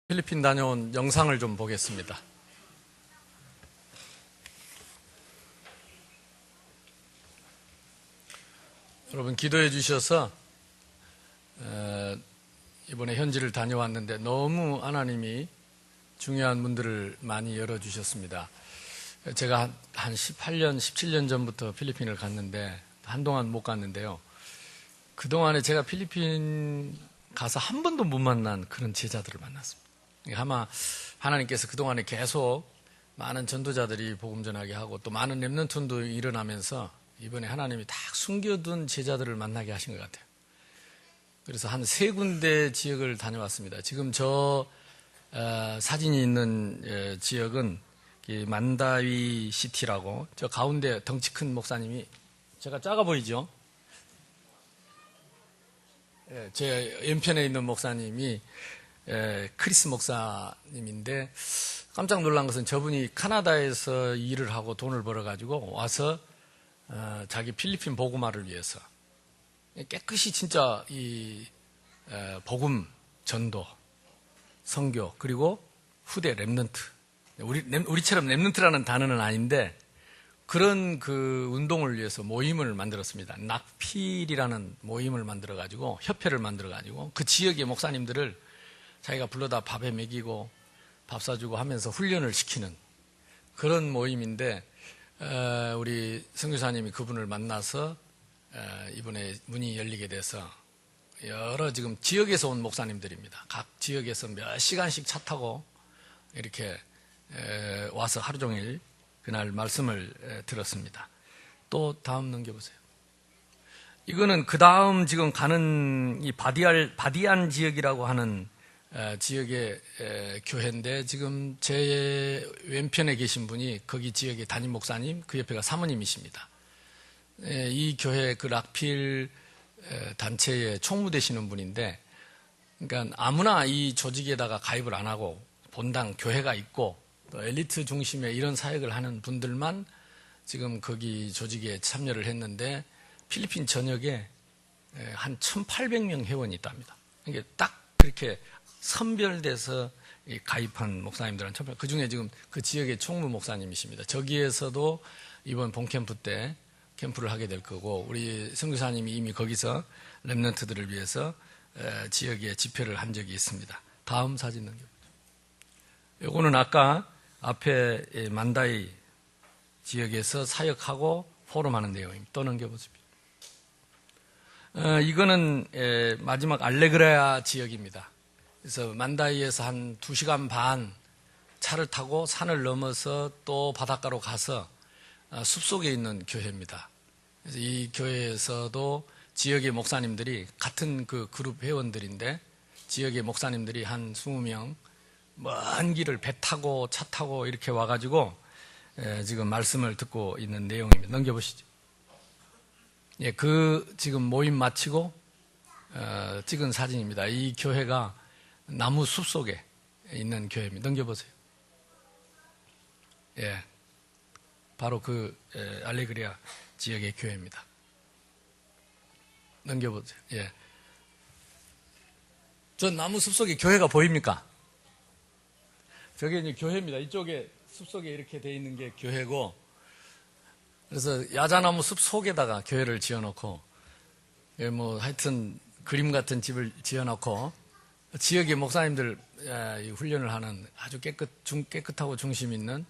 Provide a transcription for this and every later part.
필리핀 다녀온 영상을 좀 보겠습니다. 여러분 기도해 주셔서 이번에 현지를 다녀왔는데 너무 하나님이 중요한 문들을 많이 열어주셨습니다. 제가 한 18년, 17년 전부터 필리핀을 갔는데 한동안 못 갔는데요. 그동안에 제가 필리핀 가서 한 번도 못 만난 그런 제자들을 만났습니다. 아마 하나님께서 그동안에 계속 많은 전도자들이 복음 전하게 하고 또 많은 렘넌트도 일어나면서 이번에 하나님이 딱 숨겨둔 제자들을 만나게 하신 것 같아요. 그래서 한 3군데 지역을 다녀왔습니다. 지금 저 사진이 있는 지역은 만다위 시티라고, 저 가운데 덩치 큰 목사님이, 제가 작아 보이죠? 제 왼편에 있는 목사님이 크리스 목사님인데, 깜짝 놀란 것은 저분이 카나다에서 일을 하고 돈을 벌어가지고 와서 자기 필리핀 복음화를 위해서 깨끗이 진짜 이 복음 전도, 선교, 그리고 후대 렘넌트, 우리처럼 렘넌트라는 단어는 아닌데 그런 그 운동을 위해서 모임을 만들었습니다. 낙필이라는 모임을 만들어가지고, 협회를 만들어가지고 그 지역의 목사님들을 자기가 불러다 밥에 먹이고 밥 사주고 하면서 훈련을 시키는 그런 모임인데, 우리 선교사님이 그분을 만나서 이번에 문이 열리게 돼서 여러 지금 지역에서 온 목사님들입니다. 각 지역에서 몇 시간씩 차 타고 이렇게 와서 하루 종일 그날 말씀을 들었습니다. 또 다음 넘겨보세요. 이거는 그 다음 지금 가는 이 바디안 지역이라고 하는 지역의 교회인데, 지금 제 왼편에 계신 분이 거기 지역의 담임 목사님, 그 옆에가 사모님이십니다. 이 교회 그 락필 단체의 총무 되시는 분인데, 그러니까 아무나 이 조직에다가 가입을 안 하고 본당 교회가 있고 또 엘리트 중심의 이런 사역을 하는 분들만 지금 거기 조직에 참여를 했는데, 필리핀 전역에 한 1,800명 회원이 있답니다. 이게 딱 그렇게 선별돼서 가입한 목사님들은 그 중에 지금 그 지역의 총무 목사님이십니다. 저기에서도 이번 봄캠프 때 캠프를 하게 될 거고, 우리 선교사님이 이미 거기서 렘넌트들을 위해서 지역에 집회를 한 적이 있습니다. 다음 사진 넘겨보죠. 요거는 아까 앞에 만다이 지역에서 사역하고 포럼하는 내용입니다. 또 넘겨보십시오. 이거는 마지막 알레그레아 지역입니다. 그래서 만다이에서 한 2시간 반 차를 타고 산을 넘어서 또 바닷가로 가서 숲속에 있는 교회입니다. 그래서 이 교회에서도 지역의 목사님들이 같은 그 그룹 회원들인데, 지역의 목사님들이 한 20명 먼 길을 배 타고 차 타고 이렇게 와가지고 지금 말씀을 듣고 있는 내용입니다. 넘겨보시죠. 예, 그 지금 모임 마치고 찍은 사진입니다. 이 교회가 나무 숲 속에 있는 교회입니다. 넘겨보세요. 예, 바로 그 알레그리아 지역의 교회입니다. 넘겨보세요. 예, 저 나무 숲 속에 교회가 보입니까? 저게 이제 교회입니다. 이쪽에 숲 속에 이렇게 돼 있는 게 교회고, 그래서 야자나무 숲 속에다가 교회를 지어놓고, 뭐 하여튼 그림 같은 집을 지어놓고 지역의 목사님들 훈련을 하는 아주 깨끗하고 중심 있는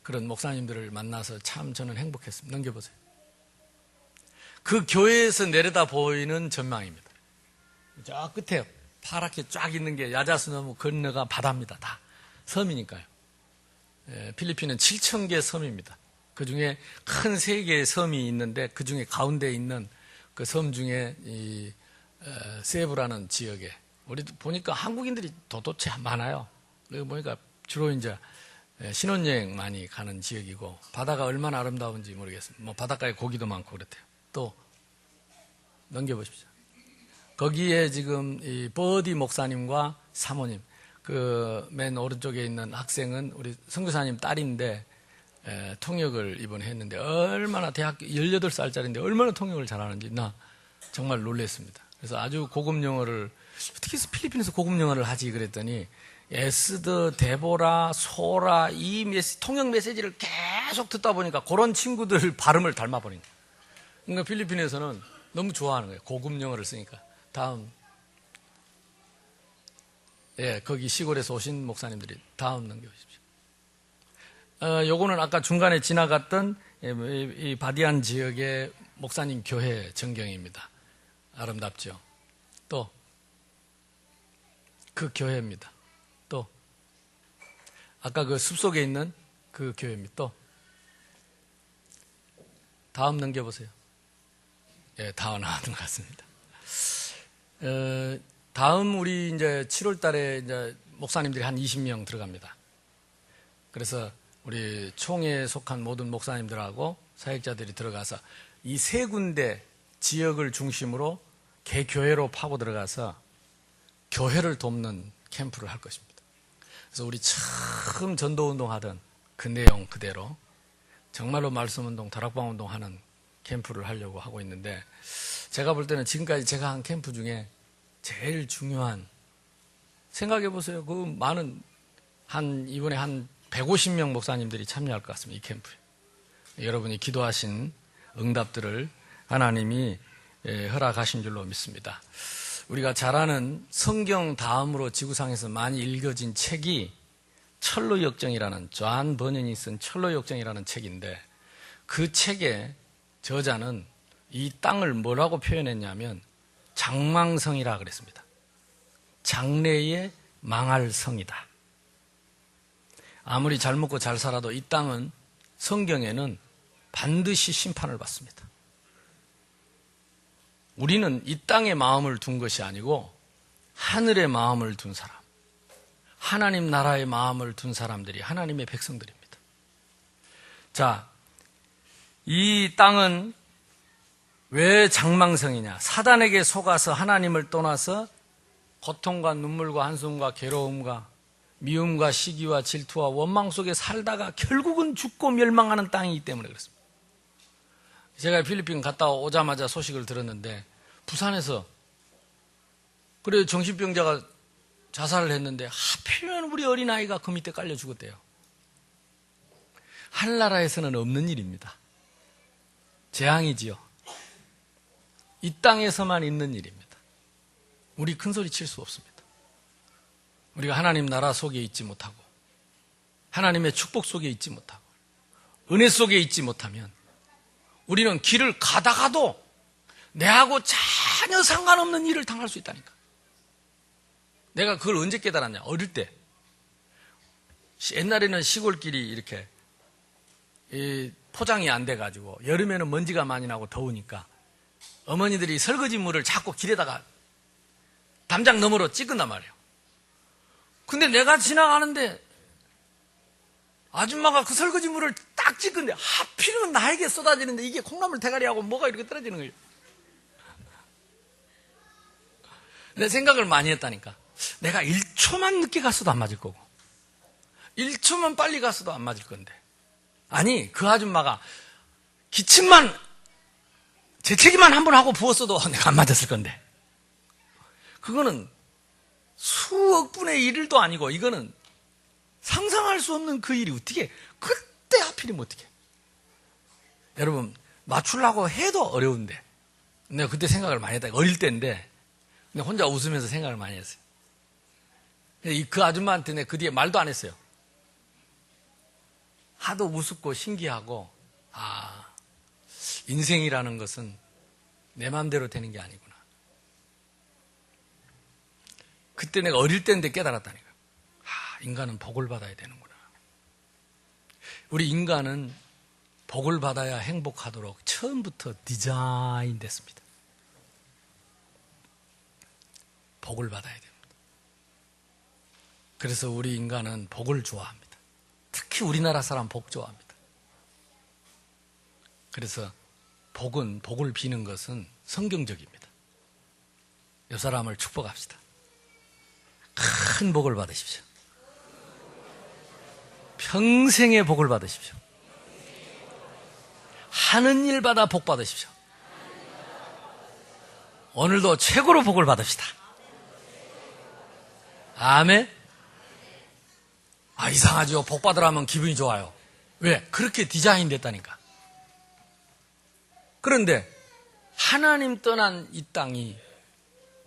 그런 목사님들을 만나서 참 저는 행복했습니다. 넘겨보세요. 그 교회에서 내려다 보이는 전망입니다. 저 끝에 파랗게 쫙 있는 게 야자수나무 건너가 바다입니다. 다 섬이니까요. 필리핀은 7,000개 섬입니다. 그 중에 큰 3개의 섬이 있는데, 그 중에 가운데 있는 그 섬 중에 이 세부라는 지역에, 우리 보니까 한국인들이 도대체 많아요. 그리고 보니까 주로 이제 신혼여행 많이 가는 지역이고, 바다가 얼마나 아름다운지 모르겠습니다. 뭐 바닷가에 고기도 많고 그렇대요. 또 넘겨보십시오. 거기에 지금 이 버디 목사님과 사모님, 그 맨 오른쪽에 있는 학생은 우리 선교사님 딸인데 통역을 이번에 했는데, 얼마나 대학교 18살짜리인데 얼마나 통역을 잘하는지 나 정말 놀랐습니다. 그래서 아주 고급 영어를 어떻게 해서 필리핀에서 고급 영어를 하지? 그랬더니 에스더, 데보라, 소라 이 통역 메시지를 계속 듣다 보니까 그런 친구들 발음을 닮아버린 거예요. 그러니까 필리핀에서는 너무 좋아하는 거예요. 고급 영어를 쓰니까. 다음. 예, 거기 시골에서 오신 목사님들이 다음 넘겨주십시오. 요거는 아까 중간에 지나갔던 이 바디안 지역의 목사님 교회 전경입니다. 아름답죠? 또 그 교회입니다. 또 아까 그 숲속에 있는 그 교회입니다. 또 다음 넘겨보세요. 예, 다 나왔던 것 같습니다. 다음 우리 이제 7월 달에 이제 목사님들이 한 20명 들어갑니다. 그래서 우리 총회에 속한 모든 목사님들하고 사역자들이 들어가서 이 세 군데 지역을 중심으로 개교회로 파고 들어가서 교회를 돕는 캠프를 할 것입니다. 그래서 우리 처음 전도운동 하던 그 내용 그대로 정말로 말씀운동, 다락방운동 하는 캠프를 하려고 하고 있는데, 제가 볼 때는 지금까지 제가 한 캠프 중에 제일 중요한, 생각해 보세요. 그 많은 이번에 한 150명 목사님들이 참여할 것 같습니다. 이 캠프에. 여러분이 기도하신 응답들을 하나님이 허락하신 줄로 믿습니다. 우리가 잘 아는 성경 다음으로 지구상에서 많이 읽어진 책이 철로역정이라는, 존 버년이 쓴 철로역정이라는 책인데, 그 책의 저자는 이 땅을 뭐라고 표현했냐면 장망성이라 그랬습니다. 장래의 망할 성이다. 아무리 잘 먹고 잘 살아도 이 땅은 성경에는 반드시 심판을 받습니다. 우리는 이 땅에 마음을 둔 것이 아니고 하늘에 마음을 둔 사람, 하나님 나라의 마음을 둔 사람들이 하나님의 백성들입니다. 자, 이 땅은 왜 장망성이냐? 사단에게 속아서 하나님을 떠나서 고통과 눈물과 한숨과 괴로움과 미움과 시기와 질투와 원망 속에 살다가 결국은 죽고 멸망하는 땅이기 때문에 그렇습니다. 제가 필리핀 갔다 오자마자 소식을 들었는데, 부산에서 그래 정신병자가 자살을 했는데 하필이면 우리 어린아이가 그 밑에 깔려 죽었대요. 하늘나라에서는 없는 일입니다. 재앙이지요. 이 땅에서만 있는 일입니다. 우리 큰소리 칠 수 없습니다. 우리가 하나님 나라 속에 있지 못하고 하나님의 축복 속에 있지 못하고 은혜 속에 있지 못하면 우리는 길을 가다가도 내하고 전혀 상관없는 일을 당할 수 있다니까. 내가 그걸 언제 깨달았냐? 어릴 때. 옛날에는 시골길이 이렇게 포장이 안 돼가지고 여름에는 먼지가 많이 나고 더우니까 어머니들이 설거지물을 자꾸 길에다가 담장 너머로 찍은단 말이에요. 근데 내가 지나가는데 아줌마가 그 설거지물을 딱 찍은데 하필이면 나에게 쏟아지는데 이게 콩나물 대가리하고 뭐가 이렇게 떨어지는 거예요. 내 생각을 많이 했다니까. 내가 1초만 늦게 갔어도 안 맞을 거고 1초만 빨리 갔어도 안 맞을 건데, 아니 그 아줌마가 기침만 재채기만 한 번 하고 부었어도 내가 안 맞았을 건데, 그거는 수억 분의 1도 아니고 이거는 상상할 수 없는 그 일이 어떻게 그때 하필이면 어떻게. 여러분 맞추려고 해도 어려운데 내가 그때 생각을 많이 했다. 어릴 때인데 근데 혼자 웃으면서 생각을 많이 했어요. 그 아줌마한테 내가 그 뒤에 말도 안 했어요. 하도 우습고 신기하고, 아, 인생이라는 것은 내 마음대로 되는 게 아니구나. 그때 내가 어릴 때인데 깨달았다니까. 아, 인간은 복을 받아야 되는구나. 우리 인간은 복을 받아야 행복하도록 처음부터 디자인 됐습니다. 복을 받아야 됩니다. 그래서 우리 인간은 복을 좋아합니다. 특히 우리나라 사람 복 좋아합니다. 그래서 복을 비는 것은 성경적입니다. 이 사람을 축복합시다. 큰 복을 받으십시오. 평생의 복을 받으십시오. 하는 일마다 복 받으십시오. 오늘도 최고로 복을 받읍시다. 아멘? 이상하죠. 복 받으라면 기분이 좋아요. 왜? 그렇게 디자인 됐다니까. 그런데 하나님 떠난 이 땅이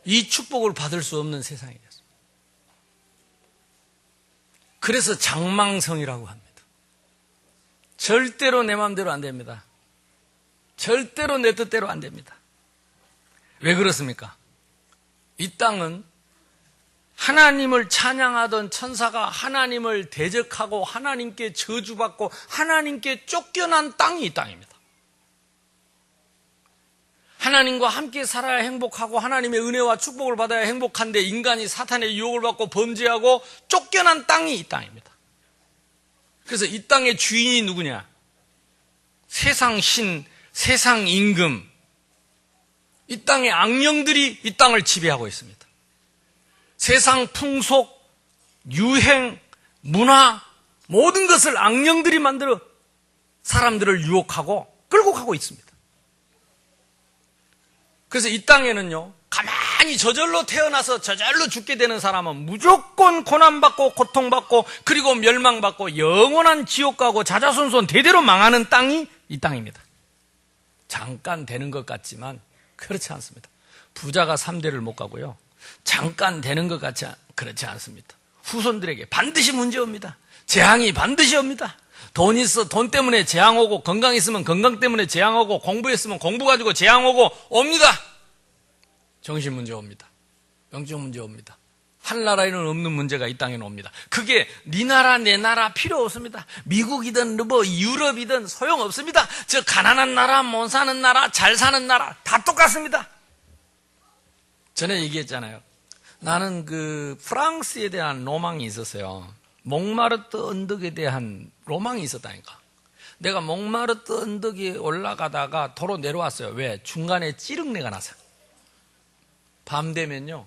이 축복을 받을 수 없는 세상이 됐어요. 그래서 장망성이라고 합니다. 절대로 내 마음대로 안 됩니다. 절대로 내 뜻대로 안 됩니다. 왜 그렇습니까? 이 땅은 하나님을 찬양하던 천사가 하나님을 대적하고 하나님께 저주받고 하나님께 쫓겨난 땅이 이 땅입니다. 하나님과 함께 살아야 행복하고 하나님의 은혜와 축복을 받아야 행복한데 인간이 사탄의 유혹을 받고 범죄하고 쫓겨난 땅이 이 땅입니다. 그래서 이 땅의 주인이 누구냐? 세상 신, 세상 임금, 이 땅의 악령들이 이 땅을 지배하고 있습니다. 세상 풍속, 유행, 문화, 모든 것을 악령들이 만들어 사람들을 유혹하고 끌고 가고 있습니다. 그래서 이 땅에는요, 가만히 저절로 태어나서 저절로 죽게 되는 사람은 무조건 고난받고 고통받고 그리고 멸망받고 영원한 지옥 가고 자자손손 대대로 망하는 땅이 이 땅입니다. 잠깐 되는 것 같지만 그렇지 않습니다. 부자가 3대를 못 가고요. 잠깐 되는 것 같지 그렇지 않습니다. 후손들에게 반드시 문제 옵니다. 재앙이 반드시 옵니다. 돈 있어 돈 때문에 재앙 오고 건강 있으면 건강 때문에 재앙 오고 공부했으면 공부 가지고 재앙 오고 옵니다. 정신 문제 옵니다. 영적 문제 옵니다. 한 나라에는 없는 문제가 이 땅에는 옵니다. 그게 네 나라 내 나라 필요 없습니다. 미국이든 뭐 유럽이든 소용없습니다. 저 가난한 나라 못 사는 나라 잘 사는 나라 다 똑같습니다. 전에 얘기했잖아요. 나는 그 프랑스에 대한 로망이 있었어요. 몽마르트 언덕에 대한 로망이 있었다니까. 내가 몽마르트 언덕에 올라가다가 도로 내려왔어요. 왜? 중간에 찌릉내가 나서. 밤 되면요.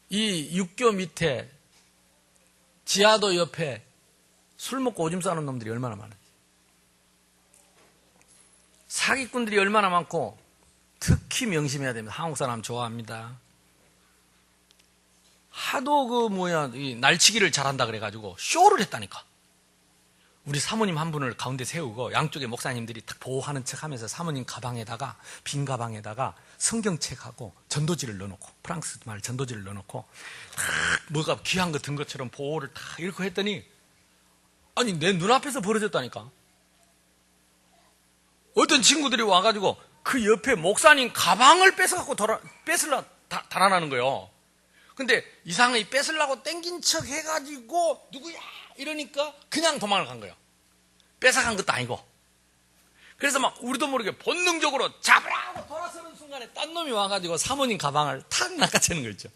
이 육교 밑에 지하도 옆에 술 먹고 오줌 싸는 놈들이 얼마나 많아요. 사기꾼들이 얼마나 많고 특히 명심해야 됩니다. 한국 사람 좋아합니다. 하도 이 날치기를 잘한다 그래가지고 쇼를 했다니까. 우리 사모님 한 분을 가운데 세우고 양쪽에 목사님들이 딱 보호하는 척 하면서 사모님 가방에다가 빈 가방에다가 성경책하고 전도지를 넣어놓고 프랑스 말 전도지를 넣어놓고 딱 뭐가 귀한 거 든 것처럼 보호를 딱 이렇게 했더니 아니 내 눈앞에서 벌어졌다니까. 어떤 친구들이 와가지고 그 옆에 목사님 가방을 뺏어갖고 뺏으려 달아나는 거예요. 근데 이상하게 뺏으려고 땡긴 척 해가지고 누구야 이러니까 그냥 도망을 간 거예요. 뺏어간 것도 아니고. 그래서 막 우리도 모르게 본능적으로 잡으라고 돌아서는 순간에 딴 놈이 와가지고 사모님 가방을 탁 낚아채는 거 있죠.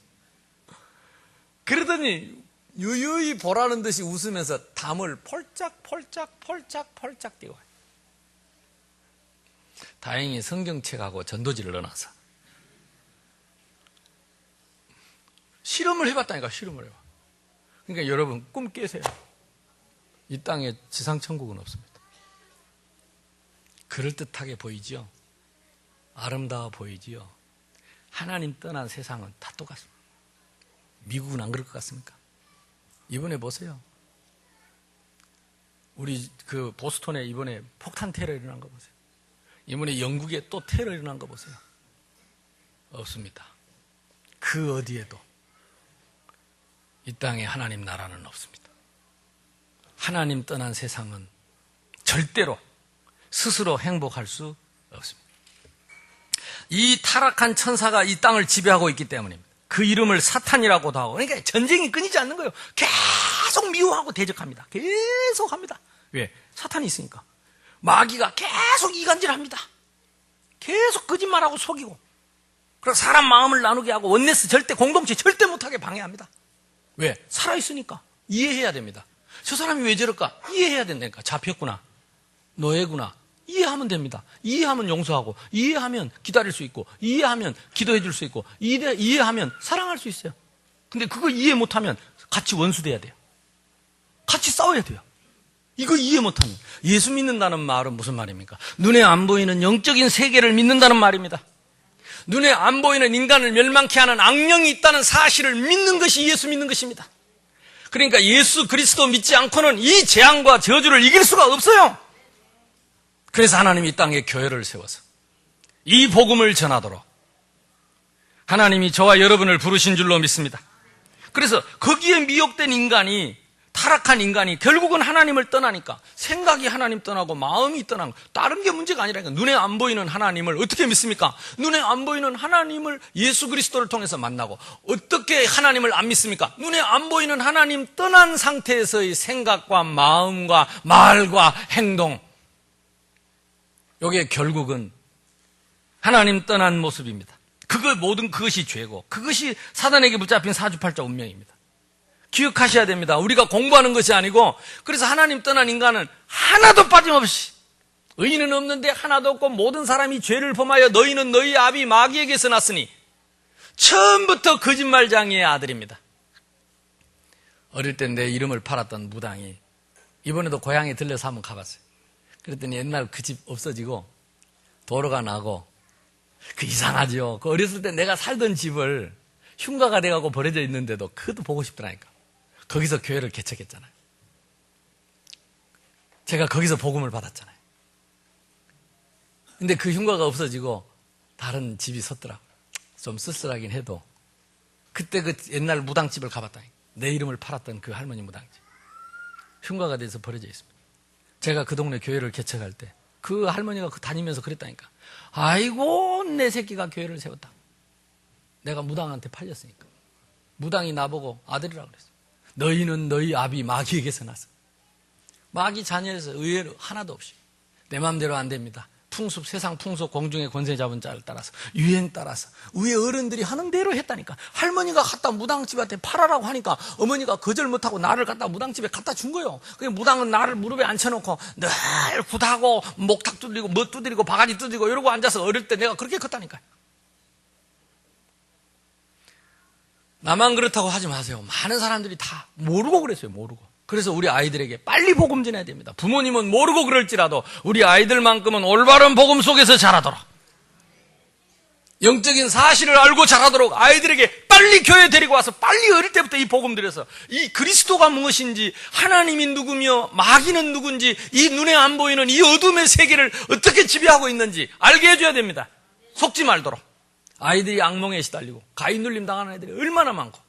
그러더니 유유히 보라는 듯이 웃으면서 담을 폴짝 띄고 와요. 다행히 성경책하고 전도지를 넣어놔서 실험을 해봤다니까. 실험을 해봐. 그러니까 여러분 꿈 깨세요. 이 땅에 지상천국은 없습니다. 그럴듯하게 보이지요. 아름다워 보이지요. 하나님 떠난 세상은 다 똑같습니다. 미국은 안 그럴 것 같습니까? 이번에 보세요. 우리 그 보스턴에 이번에 폭탄 테러 일어난 거 보세요. 이번에 영국에 또 테러 일어난 거 보세요. 없습니다. 그 어디에도 이 땅에 하나님 나라는 없습니다. 하나님 떠난 세상은 절대로 스스로 행복할 수 없습니다. 이 타락한 천사가 이 땅을 지배하고 있기 때문입니다. 그 이름을 사탄이라고도 하고. 그러니까 전쟁이 끊이지 않는 거예요. 계속 미워하고 대적합니다. 계속 합니다. 왜? 사탄이 있으니까. 마귀가 계속 이간질합니다. 계속 거짓말하고 속이고. 그래서 사람 마음을 나누게 하고 원네스 절대 공동체 절대 못하게 방해합니다. 왜? 살아있으니까. 이해해야 됩니다. 저 사람이 왜 저럴까? 이해해야 된다니까. 잡혔구나. 노예구나. 이해하면 됩니다. 이해하면 용서하고, 이해하면 기다릴 수 있고, 이해하면 기도해 줄 수 있고, 이해하면 사랑할 수 있어요. 근데 그거 이해 못하면 같이 원수돼야 돼요. 같이 싸워야 돼요. 이거 이해 못하면. 예수 믿는다는 말은 무슨 말입니까? 눈에 안 보이는 영적인 세계를 믿는다는 말입니다. 눈에 안 보이는 인간을 멸망케 하는 악령이 있다는 사실을 믿는 것이 예수 믿는 것입니다. 그러니까 예수 그리스도 믿지 않고는 이 재앙과 저주를 이길 수가 없어요. 그래서 하나님이 이 땅에 교회를 세워서 이 복음을 전하도록 하나님이 저와 여러분을 부르신 줄로 믿습니다. 그래서 거기에 미혹된 인간이, 타락한 인간이 결국은 하나님을 떠나니까 생각이 하나님 떠나고 마음이 떠나고 다른 게 문제가 아니라니까. 눈에 안 보이는 하나님을 어떻게 믿습니까? 눈에 안 보이는 하나님을 예수 그리스도를 통해서 만나고 어떻게 하나님을 안 믿습니까? 눈에 안 보이는 하나님 떠난 상태에서의 생각과 마음과 말과 행동, 이게 결국은 하나님 떠난 모습입니다. 모든 그것이 죄고 그것이 사단에게 붙잡힌 사주팔자 운명입니다. 기억하셔야 됩니다. 우리가 공부하는 것이 아니고, 그래서 하나님 떠난 인간은 하나도 빠짐없이, 의인은 없는데 하나도 없고 모든 사람이 죄를 범하여 너희는 너희 아비 마귀에게서 났으니, 처음부터 거짓말장이의 아들입니다. 어릴 때 내 이름을 팔았던 무당이 이번에도 고향에 들려서 한번 가봤어요. 그랬더니 옛날 그 집 없어지고 도로가 나고, 그 이상하죠. 그 어렸을 때 내가 살던 집을 흉가가 돼가고 버려져 있는데도 그것도 보고 싶더라니까. 거기서 교회를 개척했잖아요. 제가 거기서 복음을 받았잖아요. 근데 그 흉가가 없어지고 다른 집이 섰더라고요. 좀 쓸쓸하긴 해도 그때 그 옛날 무당집을 가봤다니까. 내 이름을 팔았던 그 할머니 무당집. 흉가가 돼서 버려져 있습니다. 제가 그 동네 교회를 개척할 때 그 할머니가 다니면서 그랬다니까. 아이고, 내 새끼가 교회를 세웠다. 내가 무당한테 팔렸으니까. 무당이 나보고 아들이라고 그랬어. 너희는 너희 아비 마귀에게서 났어. 마귀 자녀에서 의외로 하나도 없이. 내 마음대로 안 됩니다. 풍습, 세상 풍속, 공중의 권세 잡은 자를 따라서, 유행 따라서 위에 어른들이 하는 대로 했다니까. 할머니가 갖다 무당집한테 팔아라고 하니까 어머니가 거절 못하고 나를 갖다 무당집에 갖다 준 거예요. 그 무당은 나를 무릎에 앉혀놓고 늘 굿하고 목탁 두드리고 뭐 두드리고 바가지 두드리고 이러고 앉아서 어릴 때 내가 그렇게 컸다니까요. 나만 그렇다고 하지 마세요. 많은 사람들이 다 모르고 그랬어요. 모르고. 그래서 우리 아이들에게 빨리 복음 전해야 됩니다. 부모님은 모르고 그럴지라도 우리 아이들만큼은 올바른 복음 속에서 자라도록, 영적인 사실을 알고 자라도록 아이들에게 빨리 교회 데리고 와서 빨리 어릴 때부터 이 복음 들여서 이 그리스도가 무엇인지, 하나님이 누구며 마귀는 누군지, 이 눈에 안 보이는 이 어둠의 세계를 어떻게 지배하고 있는지 알게 해줘야 됩니다. 속지 말도록. 아이들이 악몽에 시달리고 가위 눌림 당하는 애들이 얼마나 많고,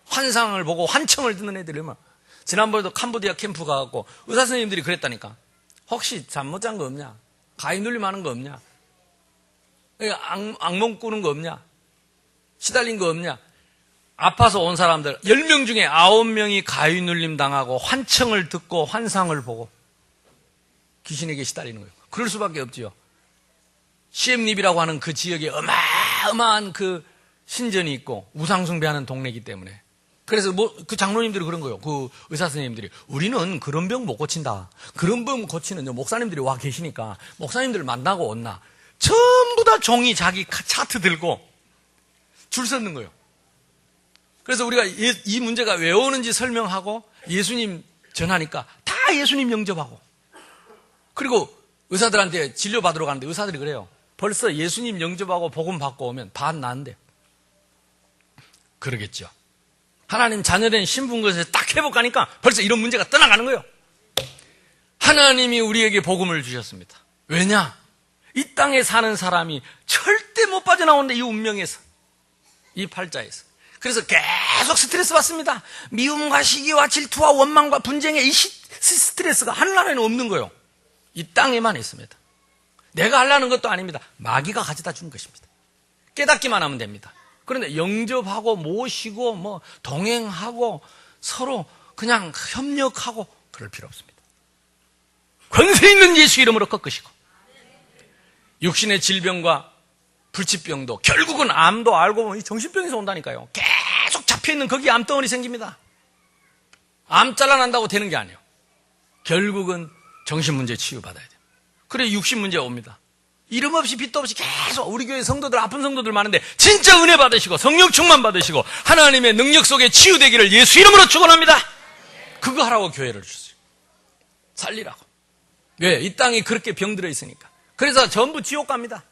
환상을 보고 환청을 듣는 애들이 얼마나. 지난번에도 캄보디아 캠프 가갖고 의사 선생님들이 그랬다니까. 혹시 잠 못 잔 거 없냐? 가위 눌림 하는 거 없냐? 악몽 꾸는 거 없냐? 시달린 거 없냐? 아파서 온 사람들 10명 중에 9명이 가위 눌림 당하고 환청을 듣고 환상을 보고 귀신에게 시달리는 거예요. 그럴 수밖에 없지요. 시엠립이라고 하는 그 지역에 어마어마한 그 신전이 있고 우상숭배하는 동네이기 때문에. 그래서 그 장로님들이 그런 거예요. 그 의사 선생님들이, 우리는 그런 병 못 고친다. 그런 병 고치는 목사님들이 와 계시니까 목사님들을 만나고 온나. 전부 다 종이 자기 차트 들고 줄 섰는 거예요. 그래서 우리가 이 문제가 왜 오는지 설명하고 예수님 전하니까 다 예수님 영접하고, 그리고 의사들한테 진료받으러 가는데 의사들이 그래요. 벌써 예수님 영접하고 복음 받고 오면 반 나은데. 그러겠죠. 하나님 자녀된 신분 것에 딱 회복하니까 벌써 이런 문제가 떠나가는 거예요. 하나님이 우리에게 복음을 주셨습니다. 왜냐? 이 땅에 사는 사람이 절대 못 빠져나오는데, 이 운명에서, 이 팔자에서. 그래서 계속 스트레스 받습니다. 미움과 시기와 질투와 원망과 분쟁의 이 스트레스가 하늘나라에는 없는 거예요. 이 땅에만 있습니다. 내가 하려는 것도 아닙니다. 마귀가 가져다 주는 것입니다. 깨닫기만 하면 됩니다. 그런데 영접하고 모시고 동행하고 서로 그냥 협력하고 그럴 필요 없습니다. 권세 있는 예수 이름으로 꺾으시고, 육신의 질병과 불치병도 결국은 암도 알고 보면 정신병에서 온다니까요. 계속 잡혀있는 거기 암덩어리 생깁니다. 암 잘라난다고 되는 게 아니에요. 결국은 정신문제 치유받아야 돼요. 그래 육신 문제가 옵니다. 이름 없이 빚도 없이 계속 우리 교회 성도들, 아픈 성도들 많은데 진짜 은혜 받으시고 성령 충만 받으시고 하나님의 능력 속에 치유되기를 예수 이름으로 축원합니다. 그거 하라고 교회를 주세요. 살리라고. 왜? 이 땅이 그렇게 병들어 있으니까. 그래서 전부 지옥 갑니다.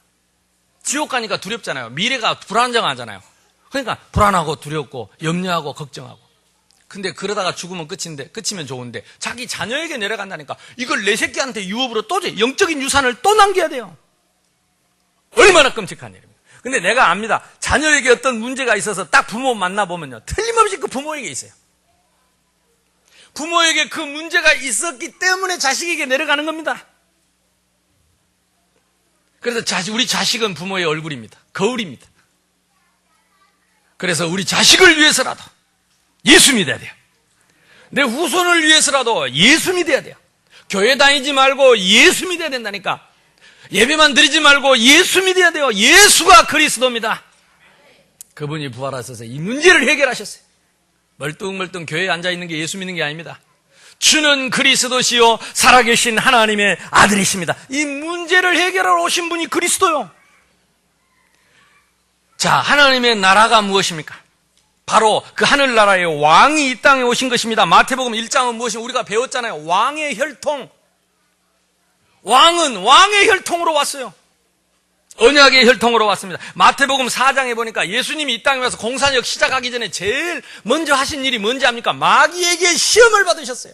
지옥 가니까 두렵잖아요. 미래가 불안정하잖아요. 그러니까 불안하고 두렵고 염려하고 걱정하고. 근데 그러다가 죽으면 끝인데, 끝이면 좋은데 자기 자녀에게 내려간다니까 이걸 내 새끼한테 유업으로 또 줘. 영적인 유산을 또 남겨야 돼요. 얼마나 끔찍한 일입니다. 근데 내가 압니다. 자녀에게 어떤 문제가 있어서 딱 부모 만나보면요, 틀림없이 그 부모에게 있어요. 부모에게 그 문제가 있었기 때문에 자식에게 내려가는 겁니다. 그래서 우리 자식은 부모의 얼굴입니다. 거울입니다. 그래서 우리 자식을 위해서라도 예수 믿어야 돼요. 내 후손을 위해서라도 예수 믿어야 돼요. 교회 다니지 말고 예수 믿어야 된다니까. 예배만 드리지 말고 예수 믿어야 돼요. 예수가 그리스도입니다. 그분이 부활하셔서 이 문제를 해결하셨어요. 멀뚱멀뚱 교회에 앉아있는 게 예수 믿는 게 아닙니다. 주는 그리스도시요 살아계신 하나님의 아들이십니다. 이 문제를 해결하러 오신 분이 그리스도요. 자, 하나님의 나라가 무엇입니까? 바로 그 하늘나라의 왕이 이 땅에 오신 것입니다. 마태복음 1장은 무엇이 우리가 배웠잖아요. 왕의 혈통. 왕은 왕의 혈통으로 왔어요. 언약의 혈통으로 왔습니다. 마태복음 4장에 보니까 예수님이 이 땅에 와서 공산역 시작하기 전에 제일 먼저 하신 일이 뭔지 압니까? 마귀에게 시험을 받으셨어요.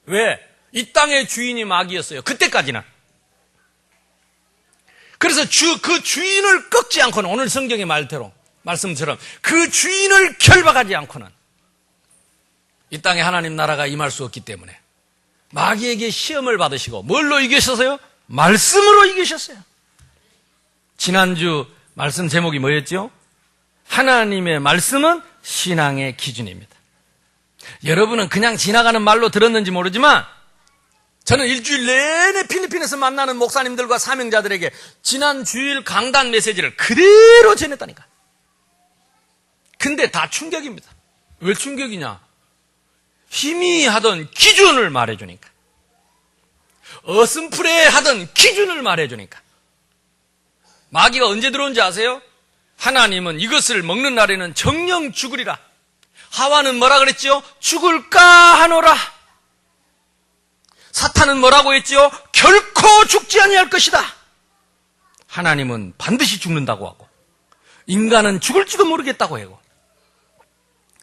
왜? 이 땅의 주인이 마귀였어요. 그때까지는. 그래서 그 주인을 꺾지 않고는, 오늘 성경의 말씀처럼 그 주인을 결박하지 않고는 이 땅에 하나님 나라가 임할 수 없기 때문에 마귀에게 시험을 받으시고, 뭘로 이기셨어요? 말씀으로 이기셨어요. 지난주 말씀 제목이 뭐였죠? 하나님의 말씀은 신앙의 기준입니다. 여러분은 그냥 지나가는 말로 들었는지 모르지만 저는 일주일 내내 필리핀에서 만나는 목사님들과 사명자들에게 지난 주일 강단 메시지를 그대로 전했다니까. 근데 다 충격입니다. 왜 충격이냐? 희미하던 기준을 말해주니까. 어슴푸레하던 기준을 말해주니까. 마귀가 언제 들어온지 아세요? 하나님은 이것을 먹는 날에는 정녕 죽으리라. 하와는 뭐라 그랬죠? 죽을까 하노라. 사탄은 뭐라고 했죠? 결코 죽지 아니할 것이다. 하나님은 반드시 죽는다고 하고, 인간은 죽을지도 모르겠다고 하고,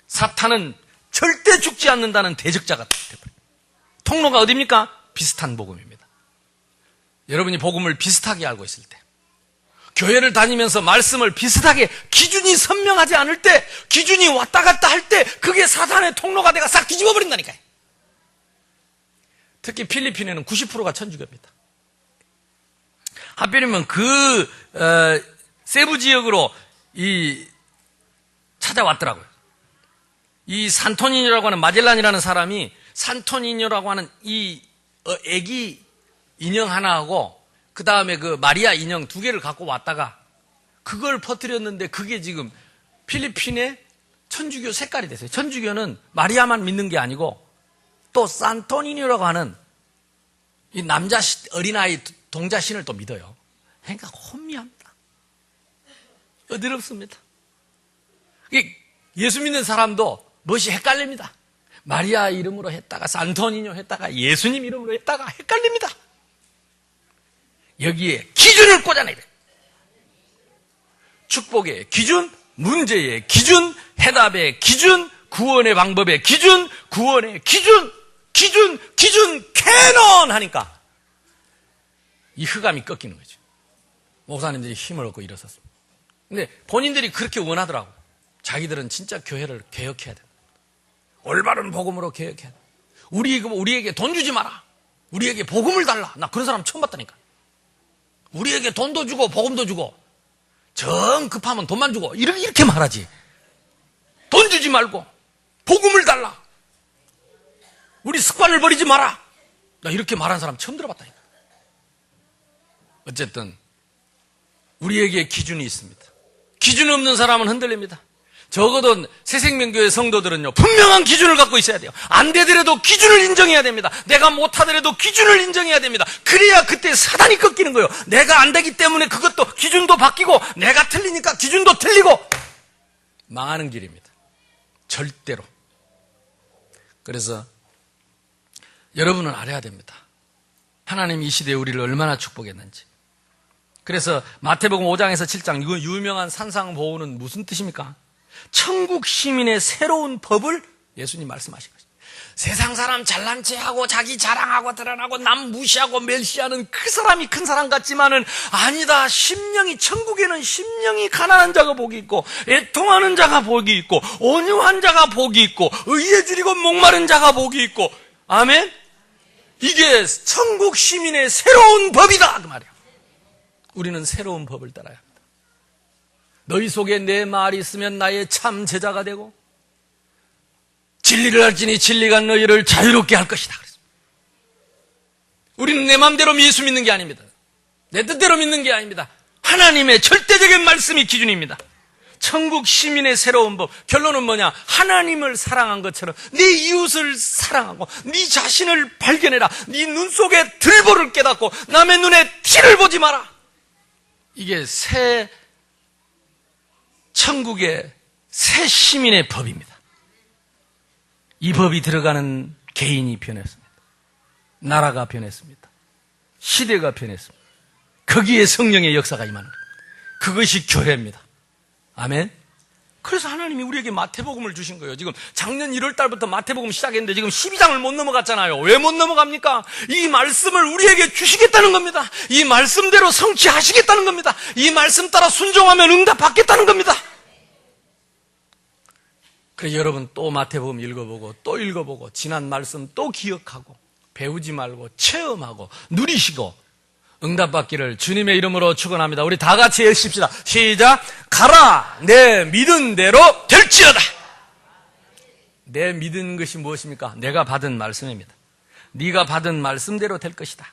사탄은 절대 죽지 않는다는 대적자가 되버려요. 통로가 어디입니까? 비슷한 복음입니다. 여러분이 복음을 비슷하게 알고 있을 때, 교회를 다니면서 말씀을 비슷하게, 기준이 선명하지 않을 때, 기준이 왔다 갔다 할 때, 그게 사탄의 통로가 돼가 싹 뒤집어 버린다니까요. 특히 필리핀에는 90%가 천주교입니다. 하필이면 세부 지역으로 찾아왔더라고요. 이 산토니뇨라고 하는, 마젤란이라는 사람이 산토니뇨라고 하는 이 애기 인형 하나하고 그 다음에 그 마리아 인형 2개를 갖고 왔다가 그걸 퍼뜨렸는데 그게 지금 필리핀의 천주교 색깔이 됐어요. 천주교는 마리아만 믿는 게 아니고 또 산토니뇨라고 하는 이 남자 어린아이 동자신을 또 믿어요. 그러니까 혼미합니다. 어지럽습니다. 예수 믿는 사람도 멋이 헷갈립니다. 마리아 이름으로 했다가 산토니뇨 했다가 예수님 이름으로 했다가 헷갈립니다. 여기에 기준을 꽂아내야 돼요. 축복의 기준, 문제의 기준, 해답의 기준, 구원의 방법의 기준, 구원의 기준, 캐논 하니까 이 흑암이 꺾이는 거죠. 목사님들이 힘을 얻고 일어섰습니다. 근데 본인들이 그렇게 원하더라고. 자기들은 진짜 교회를 개혁해야 돼. 올바른 복음으로 개혁해야 돼. 우리에게 돈 주지 마라. 우리에게 복음을 달라. 나 그런 사람 처음 봤다니까. 우리에게 돈도 주고 복음도 주고 정 급하면 돈만 주고 이렇게 말하지. 돈 주지 말고 복음을 달라. 우리 습관을 버리지 마라. 나 이렇게 말하는 사람 처음 들어봤다니까. 어쨌든 우리에게 기준이 있습니다. 기준 없는 사람은 흔들립니다. 적어도 새생명교회 성도들은요, 분명한 기준을 갖고 있어야 돼요. 안 되더라도 기준을 인정해야 됩니다. 내가 못하더라도 기준을 인정해야 됩니다. 그래야 그때 사단이 꺾이는 거예요. 내가 안 되기 때문에 그것도 기준도 바뀌고, 내가 틀리니까 기준도 틀리고, 망하는 길입니다. 절대로. 그래서 여러분은 알아야 됩니다. 하나님이 이 시대에 우리를 얼마나 축복했는지. 그래서 마태복음 5장에서 7장, 이거 유명한 산상보호는 무슨 뜻입니까? 천국 시민의 새로운 법을 예수님 말씀하신 거죠. 세상 사람 잘난 체하고 자기 자랑하고 드러나고 남 무시하고 멸시하는 그 사람이 큰 사람 같지만은 아니다. 천국에는 심령이 가난한 자가 복이 있고 애통하는 자가 복이 있고 온유한 자가 복이 있고 의에 줄이고 목마른 자가 복이 있고, 아멘? 이게 천국 시민의 새로운 법이다 그 말이야. 우리는 새로운 법을 따라야 합니다. 너희 속에 내 말이 있으면 나의 참 제자가 되고 진리를 알지니 진리가 너희를 자유롭게 할 것이다. 우리는 내 마음대로 예수 믿는 게 아닙니다. 내 뜻대로 믿는 게 아닙니다. 하나님의 절대적인 말씀이 기준입니다. 천국 시민의 새로운 법. 결론은 뭐냐? 하나님을 사랑한 것처럼 네 이웃을 사랑하고 네 자신을 발견해라. 네 눈 속에 들보를 깨닫고 남의 눈에 티를 보지 마라. 이게 새 천국의 새 시민의 법입니다. 이 법이 들어가는 개인이 변했습니다. 나라가 변했습니다. 시대가 변했습니다. 거기에 성령의 역사가 임하는 겁니다. 그것이 교회입니다. 아멘. 그래서 하나님이 우리에게 마태복음을 주신 거예요. 지금 작년 1월 달부터 마태복음 시작했는데 지금 12장을 못 넘어갔잖아요. 왜 못 넘어갑니까? 이 말씀을 우리에게 주시겠다는 겁니다. 이 말씀대로 성취하시겠다는 겁니다. 이 말씀 따라 순종하면 응답받겠다는 겁니다. 그래서 여러분 또 마태복음 읽어보고 또 읽어보고 지난 말씀 또 기억하고 배우지 말고 체험하고 누리시고 응답받기를 주님의 이름으로 축원합니다. 우리 다 같이 읽읍시다. 시작. 가라 내 믿은 대로 될지어다. 내 믿은 것이 무엇입니까? 내가 받은 말씀입니다. 네가 받은 말씀대로 될 것이다.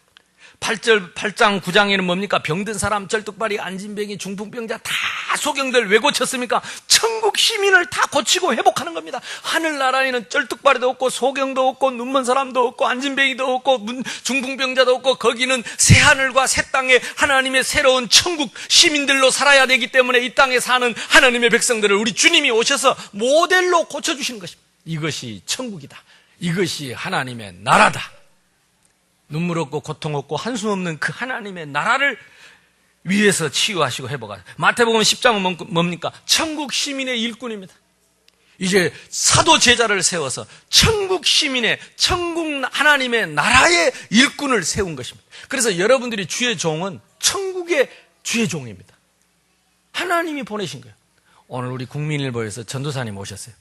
8장 9장에는 뭡니까? 병든 사람, 쩔뚝발이, 안진뱅이, 중풍병자 다 소경들 왜 고쳤습니까? 천국 시민을 다 고치고 회복하는 겁니다. 하늘나라에는 쩔뚝발이도 없고 소경도 없고 눈먼 사람도 없고 안진뱅이도 없고 중풍병자도 없고 거기는 새하늘과 새 땅에 하나님의 새로운 천국 시민들로 살아야 되기 때문에 이 땅에 사는 하나님의 백성들을 우리 주님이 오셔서 모델로 고쳐주시는 것입니다. 이것이 천국이다. 이것이 하나님의 나라다. 눈물 없고 고통 없고 한숨 없는 그 하나님의 나라를 위해서 치유하시고 회복하시고. 마태복음 10장은 뭡니까? 천국 시민의 일꾼입니다. 이제 사도 제자를 세워서 천국 시민의 천국 하나님의 나라의 일꾼을 세운 것입니다. 그래서 여러분들이 주의 종은 천국의 주의 종입니다. 하나님이 보내신 거예요. 오늘 우리 국민일보에서 전도사님 오셨어요.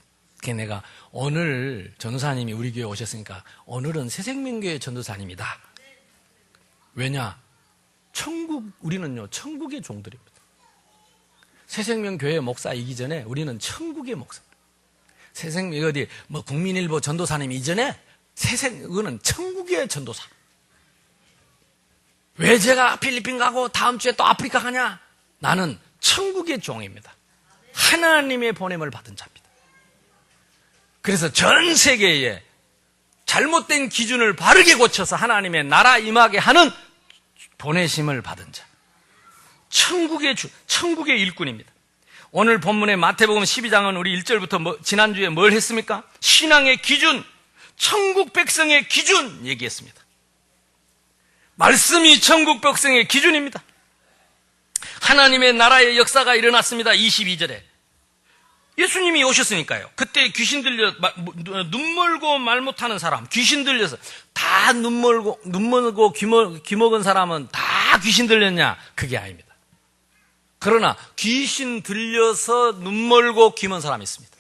내가 오늘 전도사님이 우리 교회 오셨으니까 오늘은 새생명교회 전도사님이다. 왜냐? 우리는요 천국의 종들입니다. 새생명교회 목사이기 전에 우리는 천국의 목사입니다. 새생명 어디 국민일보 전도사님 이전에 그거는 천국의 전도사. 왜 제가 필리핀 가고 다음 주에 또 아프리카 가냐? 나는 천국의 종입니다. 하나님의 보냄을 받은 자입니다. 그래서 전 세계에 잘못된 기준을 바르게 고쳐서 하나님의 나라 임하게 하는 보내심을 받은 자. 천국의 일꾼입니다. 오늘 본문의 마태복음 12장은 우리 1절부터 지난주에 뭘 했습니까? 신앙의 기준, 천국 백성의 기준 얘기했습니다. 말씀이 천국 백성의 기준입니다. 하나님의 나라의 역사가 일어났습니다. 22절에. 예수님이 오셨으니까요. 그때 귀신 들려 눈 멀고 말 못하는 사람, 귀신 들려서 다 눈 멀고 귀 먹은 사람은 다 귀신 들렸냐? 그게 아닙니다. 그러나 귀신 들려서 눈 멀고 귀 먼 사람이 있습니다.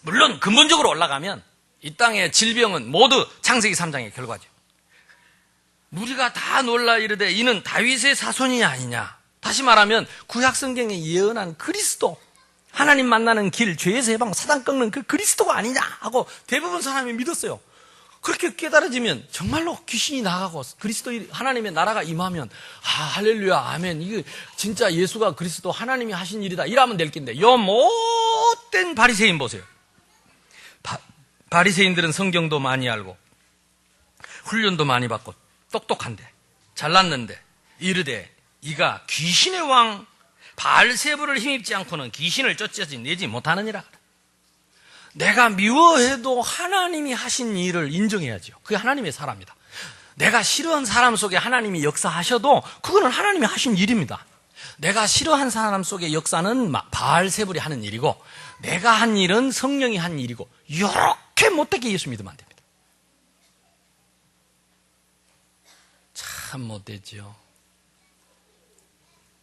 물론 근본적으로 올라가면 이 땅의 질병은 모두 창세기 3장의 결과죠. 우리가 다 놀라 이르되 이는 다윗의 자손이 아니냐. 다시 말하면 구약 성경에 예언한 그리스도, 하나님 만나는 길, 죄에서 해방, 사단 꺾는 그 그리스도가 아니냐 하고 대부분 사람이 믿었어요. 그렇게 깨달아지면 정말로 귀신이 나가고 그리스도 하나님의 나라가 임하면 할렐루야 아멘, 이거 진짜 예수가 그리스도 하나님이 하신 일이다 이러면 될 낀데, 요 못된 바리새인 보세요. 바리새인들은 성경도 많이 알고 훈련도 많이 받고 똑똑한데 잘났는데 이르되 이가 귀신의 왕 바알세불을 힘입지 않고는 귀신을 쫓아내지 못하느니라. 내가 미워해도 하나님이 하신 일을 인정해야죠. 그게 하나님의 사람이다. 내가 싫어하는 사람 속에 하나님이 역사하셔도 그거는 하나님이 하신 일입니다. 내가 싫어하는 사람 속의 역사는 바알세불이 하는 일이고 내가 한 일은 성령이 한 일이고 이렇게 못되게 예수 믿으면 안 됩니다. 참 못되지요.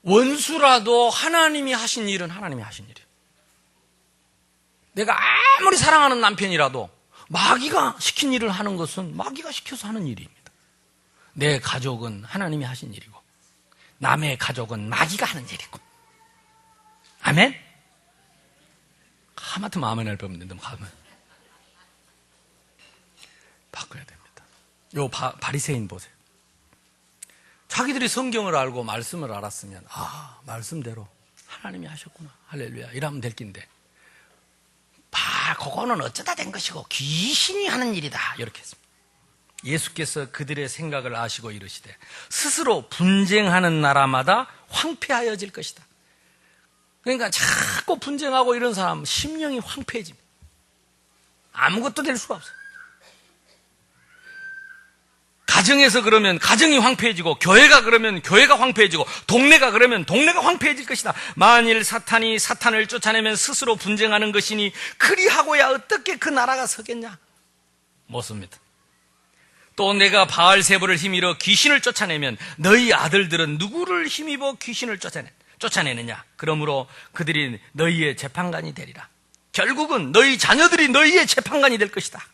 원수라도 하나님이 하신 일은 하나님이 하신 일이에요. 내가 아무리 사랑하는 남편이라도 마귀가 시킨 일을 하는 것은 마귀가 시켜서 하는 일입니다. 내 가족은 하나님이 하신 일이고 남의 가족은 마귀가 하는 일이고. 아멘? 하마터면 아멘을 배우면 된다. 바꿔야 됩니다. 요 바리새인 보세요. 자기들이 성경을 알고 말씀을 알았으면 말씀대로 하나님이 하셨구나. 할렐루야. 이러면 될 낀데 그거는 어쩌다 된 것이고 귀신이 하는 일이다. 이렇게 했습니다. 예수께서 그들의 생각을 아시고 이르시되 스스로 분쟁하는 나라마다 황폐하여질 것이다. 그러니까 자꾸 분쟁하고 이런 사람 심령이 황폐해집니다. 아무것도 될 수가 없어요. 가정에서 그러면 가정이 황폐해지고 교회가 그러면 교회가 황폐해지고 동네가 그러면 동네가 황폐해질 것이다. 만일 사탄이 사탄을 쫓아내면 스스로 분쟁하는 것이니 그리하고야 어떻게 그 나라가 서겠냐? 못 섭니다. 또 내가 바알세불을 힘입어 귀신을 쫓아내면 너희 아들들은 누구를 힘입어 귀신을 쫓아내느냐? 그러므로 그들이 너희의 재판관이 되리라. 결국은 너희 자녀들이 너희의 재판관이 될 것이다.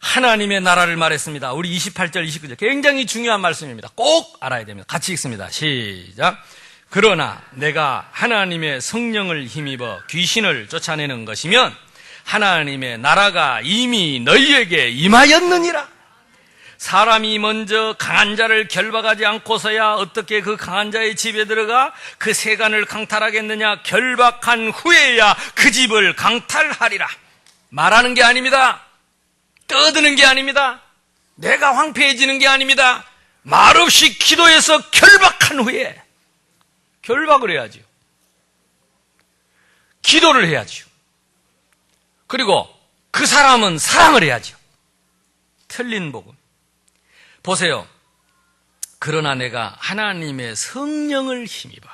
하나님의 나라를 말했습니다. 우리 28절, 29절 굉장히 중요한 말씀입니다. 꼭 알아야 됩니다. 같이 읽습니다. 시작. 그러나 내가 하나님의 성령을 힘입어 귀신을 쫓아내는 것이면 하나님의 나라가 이미 너희에게 임하였느니라. 사람이 먼저 강한 자를 결박하지 않고서야 어떻게 그 강한 자의 집에 들어가 그 세간을 강탈하겠느냐? 결박한 후에야 그 집을 강탈하리라. 말하는 게 아닙니다. 떠드는 게 아닙니다. 내가 황폐해지는 게 아닙니다. 말없이 기도해서 결박한 후에 결박을 해야지요. 기도를 해야지요. 그리고 그 사람은 사랑을 해야지요. 틀린 복음. 보세요. 그러나 내가 하나님의 성령을 힘입어.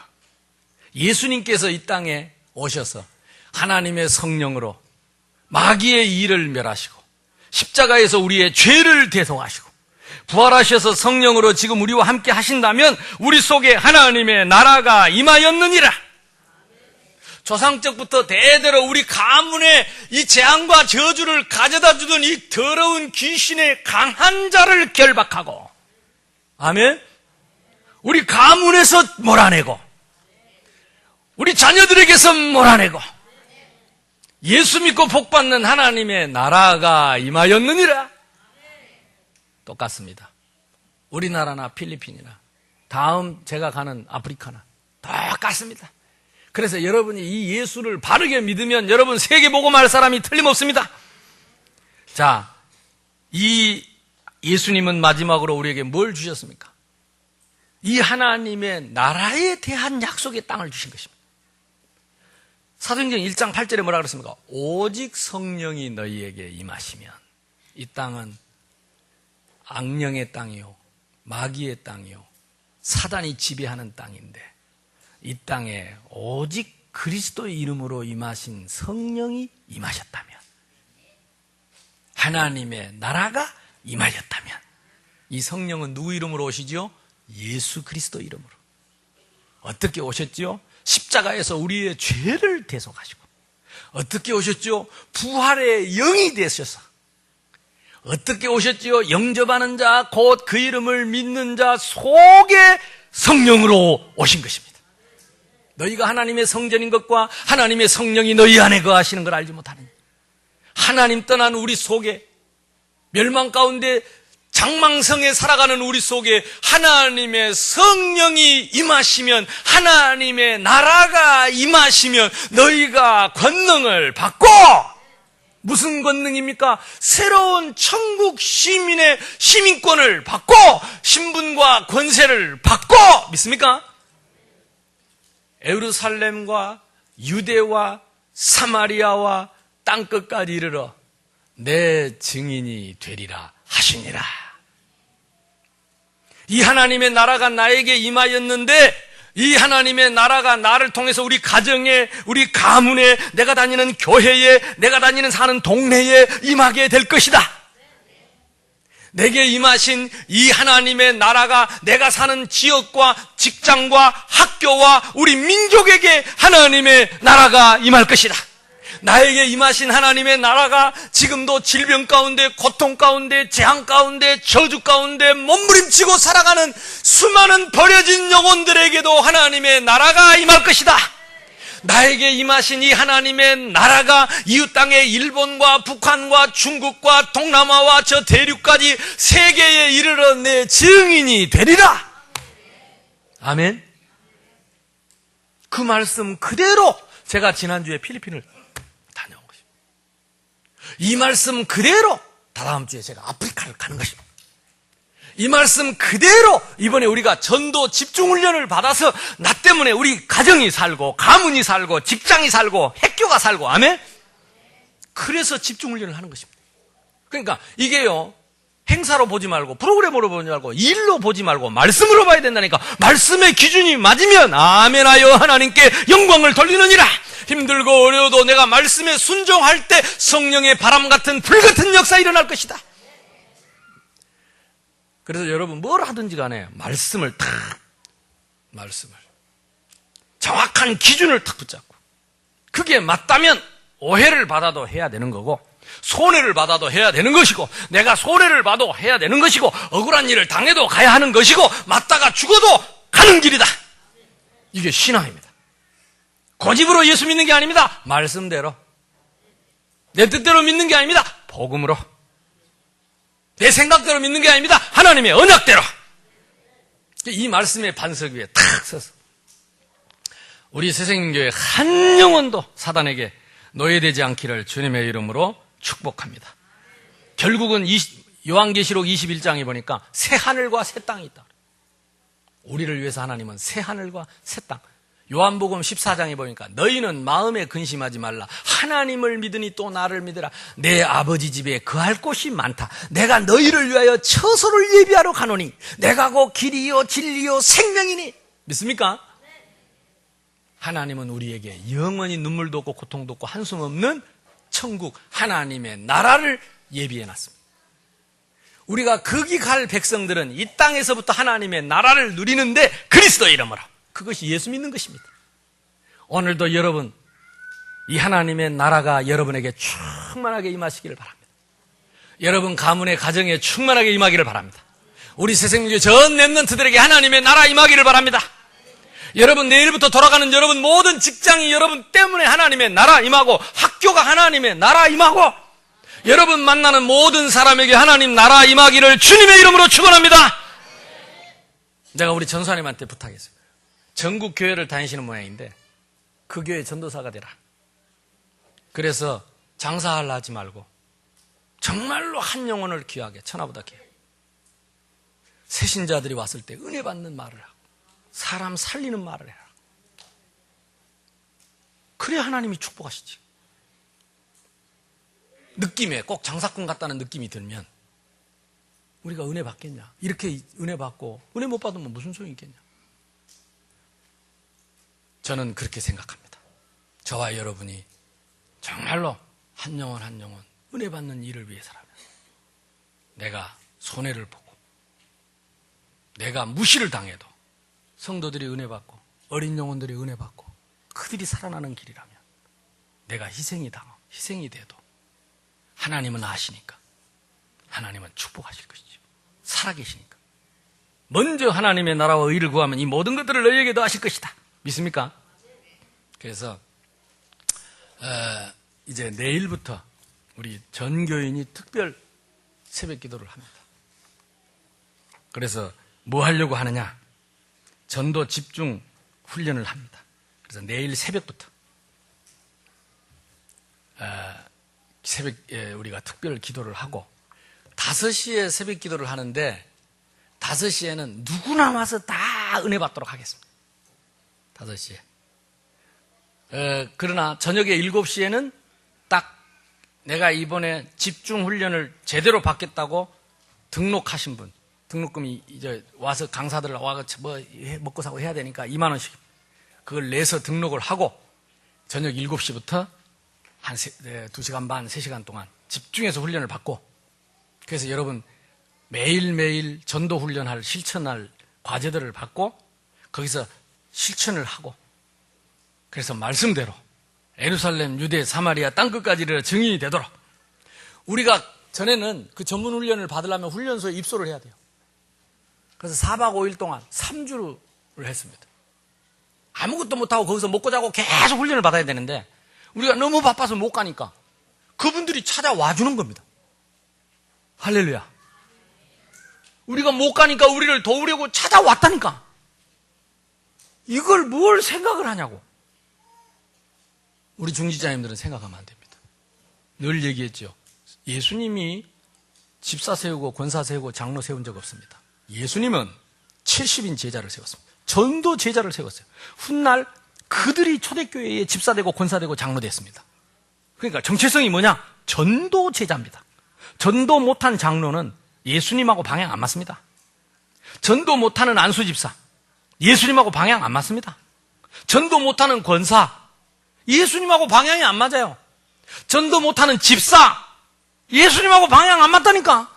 예수님께서 이 땅에 오셔서 하나님의 성령으로 마귀의 일을 멸하시고 십자가에서 우리의 죄를 대속하시고 부활하셔서 성령으로 지금 우리와 함께 하신다면 우리 속에 하나님의 나라가 임하였느니라. 조상적부터 대대로 우리 가문에 이 재앙과 저주를 가져다 주던 이 더러운 귀신의 강한 자를 결박하고, 아멘? 우리 가문에서 몰아내고 우리 자녀들에게서 몰아내고 예수 믿고 복받는 하나님의 나라가 임하였느니라. 똑같습니다. 우리나라나 필리핀이나 다음 제가 가는 아프리카나 똑같습니다. 그래서 여러분이 이 예수를 바르게 믿으면 여러분 세계 복음할 사람이 틀림없습니다. 자, 이 예수님은 마지막으로 우리에게 뭘 주셨습니까? 이 하나님의 나라에 대한 약속의 땅을 주신 것입니다. 사도행전 1장 8절에 뭐라 그랬습니까? 오직 성령이 너희에게 임하시면. 이 땅은 악령의 땅이요, 마귀의 땅이요, 사단이 지배하는 땅인데 이 땅에 오직 그리스도의 이름으로 임하신 성령이 임하셨다면, 하나님의 나라가 임하였다면, 이 성령은 누구 이름으로 오시죠? 예수 그리스도 이름으로. 어떻게 오셨죠? 십자가에서 우리의 죄를 대속하시고. 어떻게 오셨죠? 부활의 영이 되셔서. 어떻게 오셨지요? 영접하는 자, 곧 그 이름을 믿는 자 속에 성령으로 오신 것입니다. 너희가 하나님의 성전인 것과 하나님의 성령이 너희 안에 거하시는 걸 알지 못하느냐? 하나님 떠난 우리 속에, 멸망 가운데 장망성에 살아가는 우리 속에 하나님의 성령이 임하시면, 하나님의 나라가 임하시면 너희가 권능을 받고, 무슨 권능입니까? 새로운 천국 시민의 시민권을 받고 신분과 권세를 받고, 믿습니까? 예루살렘과 유대와 사마리아와 땅끝까지 이르러 내 증인이 되리라 하시니라. 이 하나님의 나라가 나에게 임하였는데 이 하나님의 나라가 나를 통해서 우리 가정에, 우리 가문에, 내가 다니는 교회에, 내가 다니는 사는 동네에 임하게 될 것이다. 내게 임하신 이 하나님의 나라가 내가 사는 지역과 직장과 학교와 우리 민족에게 하나님의 나라가 임할 것이다. 나에게 임하신 하나님의 나라가 지금도 질병 가운데, 고통 가운데, 재앙 가운데, 저주 가운데 몸부림치고 살아가는 수많은 버려진 영혼들에게도 하나님의 나라가 임할 것이다. 나에게 임하신 이 하나님의 나라가 이웃 땅의 일본과 북한과 중국과 동남아와 저 대륙까지 세계에 이르러 내 증인이 되리라. 아멘. 그 말씀 그대로 제가 지난주에 필리핀을 다녀온 것입니다. 이 말씀 그대로 다다음 주에 제가 아프리카를 가는 것입니다. 이 말씀 그대로 이번에 우리가 전도 집중훈련을 받아서 나 때문에 우리 가정이 살고 가문이 살고 직장이 살고 학교가 살고, 아멘? 그래서 집중훈련을 하는 것입니다. 그러니까 이게요, 행사로 보지 말고 프로그램으로 보지 말고 일로 보지 말고 말씀으로 봐야 된다니까. 말씀의 기준이 맞으면 아멘하여 하나님께 영광을 돌리느니라. 힘들고 어려워도 내가 말씀에 순종할 때 성령의 바람 같은 불같은 역사 일어날 것이다. 그래서 여러분 뭘 하든지 간에 말씀을 정확한 기준을 탁 붙잡고 그게 맞다면 오해를 받아도 해야 되는 거고 손해를 받아도 해야 되는 것이고 내가 손해를 받아도 해야 되는 것이고 억울한 일을 당해도 가야 하는 것이고 맞다가 죽어도 가는 길이다. 이게 신앙입니다. 고집으로 예수 믿는 게 아닙니다. 말씀대로. 내 뜻대로 믿는 게 아닙니다. 복음으로. 내 생각대로 믿는 게 아닙니다. 하나님의 언약대로. 이 말씀의 반석 위에 탁 서서 우리 새생명교회 한 영혼도 사단에게 노예되지 않기를 주님의 이름으로 축복합니다. 결국은 요한계시록 21장에 보니까 새 하늘과 새 땅이 있다. 우리를 위해서 하나님은 새 하늘과 새 땅. 요한복음 14장에 보니까 너희는 마음에 근심하지 말라. 하나님을 믿으니 또 나를 믿으라. 내 아버지 집에 거할 곳이 많다. 내가 너희를 위하여 처소를 예비하러 가노니 내가 곧 길이요 진리요 생명이니. 믿습니까? 하나님은 우리에게 영원히 눈물도 없고 고통도 없고 한숨 없는 천국 하나님의 나라를 예비해놨습니다. 우리가 거기 갈 백성들은 이 땅에서부터 하나님의 나라를 누리는데 그리스도의 이름으로. 그것이 예수 믿는 것입니다. 오늘도 여러분 이 하나님의 나라가 여러분에게 충만하게 임하시기를 바랍니다. 여러분 가문의 가정에 충만하게 임하기를 바랍니다. 우리 새생명교회 전 렘넌트들에게 하나님의 나라 임하기를 바랍니다. 여러분 내일부터 돌아가는 여러분 모든 직장이 여러분 때문에 하나님의 나라 임하고 학교가 하나님의 나라 임하고 여러분 만나는 모든 사람에게 하나님 나라 임하기를 주님의 이름으로 축원합니다. 내가 우리 전사님한테 부탁했어요. 전국 교회를 다니시는 모양인데 그 교회 전도사가 되라. 그래서 장사하려 하지 말고 정말로 한 영혼을 귀하게, 천하보다 귀하게 새신자들이 왔을 때 은혜 받는 말을 하고 사람 살리는 말을 해라. 그래야 하나님이 축복하시지. 느낌에 꼭 장사꾼 같다는 느낌이 들면 우리가 은혜 받겠냐. 이렇게 은혜 받고 은혜 못 받으면 무슨 소용이 있겠냐. 저는 그렇게 생각합니다. 저와 여러분이 정말로 한 영혼 한 영혼 은혜 받는 일을 위해서라면 내가 손해를 보고 내가 무시를 당해도 성도들이 은혜 받고 어린 영혼들이 은혜 받고 그들이 살아나는 길이라면 내가 희생이 돼도 하나님은 아시니까 하나님은 축복하실 것이죠. 살아계시니까 먼저 하나님의 나라와 의를 구하면 이 모든 것들을 너희에게도 하실 것이다. 믿습니까? 그래서 이제 내일부터 우리 전 교인이 특별 새벽 기도를 합니다. 그래서 뭐 하려고 하느냐? 전도 집중 훈련을 합니다. 그래서 내일 새벽부터 새벽에 우리가 특별 기도를 하고 5시에 새벽 기도를 하는데 5시에는 누구나 와서 다 은혜 받도록 하겠습니다. 5시에. 그러나 저녁에 7시에는 딱 내가 이번에 집중 훈련을 제대로 받겠다고 등록하신 분, 등록금이 이제 와서 강사들 와서 뭐 먹고 사고 해야 되니까 2만 원씩 그걸 내서 등록을 하고 저녁 7시부터 한 2시간 반, 3시간 동안 집중해서 훈련을 받고 그래서 여러분 매일매일 전도 훈련할 실천할 과제들을 받고 거기서 실천을 하고 그래서 말씀대로 예루살렘, 유대, 사마리아 땅끝까지 이르러 증인이 되도록 우리가 전에는 그 전문 훈련을 받으려면 훈련소에 입소를 해야 돼요. 그래서 4박 5일 동안 3주를 했습니다. 아무것도 못하고 거기서 먹고 자고 계속 훈련을 받아야 되는데 우리가 너무 바빠서 못 가니까 그분들이 찾아와 주는 겁니다. 할렐루야. 우리가 못 가니까 우리를 도우려고 찾아왔다니까. 이걸 뭘 생각을 하냐고. 우리 중지자님들은 생각하면 안 됩니다. 늘 얘기했죠. 예수님이 집사 세우고 권사 세우고 장로 세운 적 없습니다. 예수님은 70인 제자를 세웠습니다. 전도 제자를 세웠어요. 훗날 그들이 초대교회에 집사되고 권사되고 장로 됐습니다. 그러니까 정체성이 뭐냐? 전도 제자입니다. 전도 못한 장로는 예수님하고 방향 안 맞습니다. 전도 못하는 안수 집사 예수님하고 방향 안 맞습니다. 전도 못하는 권사 예수님하고 방향이 안 맞아요. 전도 못하는 집사 예수님하고 방향 안 맞다니까.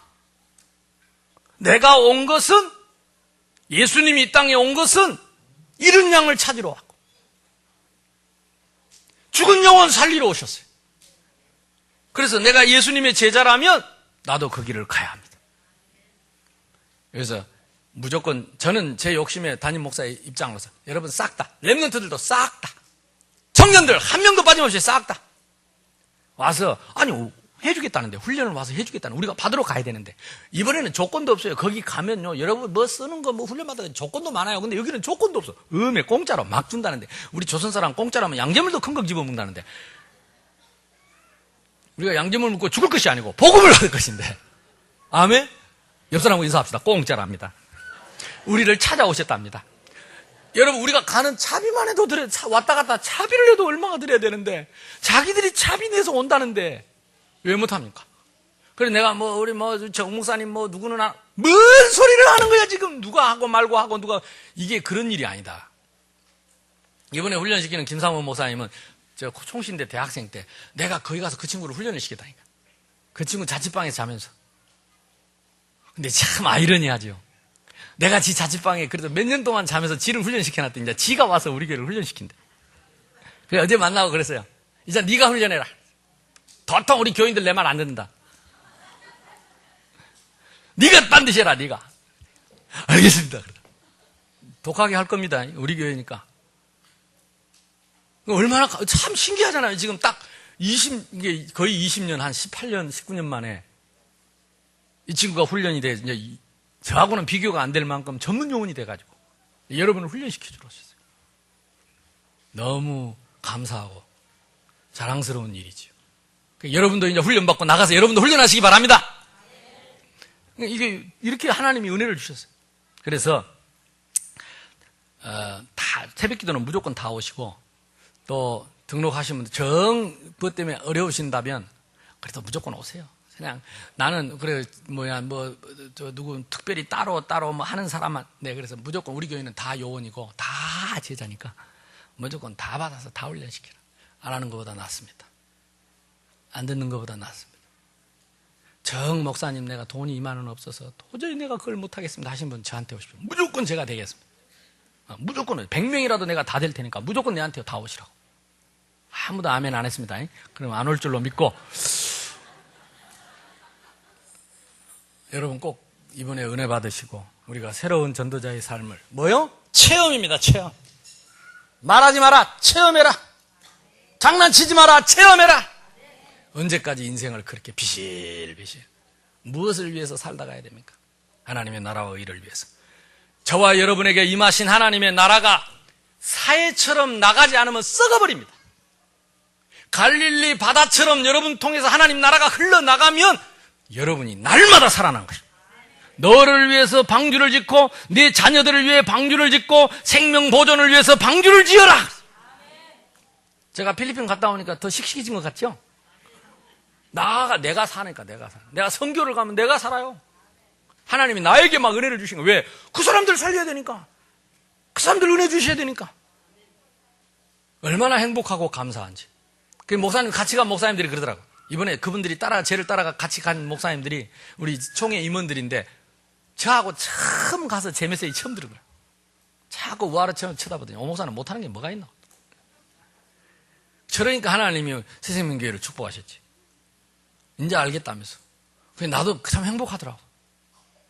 내가 온 것은 예수님이 이 땅에 온 것은 잃은 양을 찾으러 왔고 죽은 영혼 살리러 오셨어요. 그래서 내가 예수님의 제자라면 나도 그 길을 가야 합니다. 그래서 무조건 저는 제 욕심에 담임 목사의 입장으로서 여러분 싹 다 렘넌트들도 싹 다 청년들 한 명도 빠짐없이 싹 다 와서 아니 해주겠다는데 훈련을 와서 해주겠다는 우리가 받으러 가야 되는데 이번에는 조건도 없어요. 거기 가면요 여러분 뭐 쓰는 거 뭐 훈련 받아야 조건도 많아요. 근데 여기는 조건도 없어. 음에 공짜로 막 준다는데 우리 조선 사람 공짜로 하면 양재물도 컹컹 집어먹는다는데 우리가 양재물 먹고 죽을 것이 아니고 복음을 받을 것인데 아멘. 옆 사람하고 인사합시다. 공짜랍니다. 우리를 찾아오셨답니다. 여러분 우리가 가는 차비만 해도 왔다 갔다 차비를 해도 얼마나 드려야 되는데 자기들이 차비 내서 온다는데 왜 못합니까? 그래 내가 뭐 우리 뭐 정 목사님 뭐 누구는 뭔 소리를 하는 거야 지금 누가 하고 말고 하고 누가 이게 그런 일이 아니다. 이번에 훈련시키는 김상원 목사님은 저 총신대 대학생 때 내가 거기 가서 그 친구를 훈련을 시켰다니까. 그 친구 자취방에서 자면서. 근데 참 아이러니하죠. 내가 지 자취방에 그래도 몇 년 동안 자면서 지를 훈련시켜놨더니 이제 지가 와서 우리 교회를 훈련시킨대. 그래 어제 만나고 그랬어요. 이제 네가 훈련해라. 도통 우리 교인들 내 말 안 듣는다. 네가 반드시 해라 네가. 알겠습니다. 독하게 할 겁니다. 우리 교회니까. 얼마나 참 신기하잖아요. 지금 딱 이게 거의 20년 한 18년 19년 만에 이 친구가 훈련이 돼 이제 저하고는 비교가 안 될 만큼 전문 요원이 돼가지고 여러분을 훈련시켜주러 오셨어요. 너무 감사하고 자랑스러운 일이죠. 여러분도 이제 훈련받고 나가서 여러분도 훈련하시기 바랍니다. 이게 이렇게 하나님이 은혜를 주셨어요. 그래서 다 새벽 기도는 무조건 다 오시고 또 등록하신 분들 그것 때문에 어려우신다면 그래도 무조건 오세요. 그냥 나는 그래 누구 특별히 따로 뭐 하는 사람만 그래서 무조건 우리 교회는 다 요원이고 다 제자니까 무조건 다 받아서 다 훈련시켜라. 안 하는 것보다 낫습니다. 안 듣는 것보다 낫습니다. 정 목사님 내가 돈이 2만 원 없어서 도저히 내가 그걸 못하겠습니다 하신 분 저한테 오십시오. 무조건 제가 되겠습니다. 무조건 100명이라도 내가 다 될 테니까 무조건 내한테 다 오시라고. 아무도 아멘 안 했습니다. 그럼 안 올 줄로 믿고 여러분 꼭 이번에 은혜 받으시고 우리가 새로운 전도자의 삶을 뭐요? 체험입니다. 체험. 말하지 마라. 체험해라. 장난치지 마라. 체험해라. 언제까지 인생을 그렇게 비실비실 무엇을 위해서 살다 가야 됩니까? 하나님의 나라와 의를 위해서. 저와 여러분에게 임하신 하나님의 나라가 사해처럼 나가지 않으면 썩어버립니다. 갈릴리 바다처럼 여러분 통해서 하나님 나라가 흘러나가면 여러분이 날마다 살아난 것입니다. 너를 위해서 방주를 짓고 네 자녀들을 위해 방주를 짓고 생명보존을 위해서 방주를 지어라. 제가 필리핀 갔다 오니까 더 씩씩해진 것 같죠? 내가 사니까 내가 선교를 가면 내가 살아요. 하나님이 나에게 막 은혜를 주신 거예요. 왜? 그 사람들 살려야 되니까. 그 사람들 은혜 주셔야 되니까. 얼마나 행복하고 감사한지. 그 목사님, 같이 간 목사님들이 그러더라고. 이번에 그분들이 쟤를 따라가 같이 간 목사님들이 우리 총회 임원들인데 저하고 처음 가서 제 메시지 처음 들은 거예요. 자꾸 우아르처럼 쳐다보더니 목사는 못하는 게 뭐가 있나? 저러니까 하나님이 새생명교회를 축복하셨지. 이제 알겠다면서. 나도 참 행복하더라고.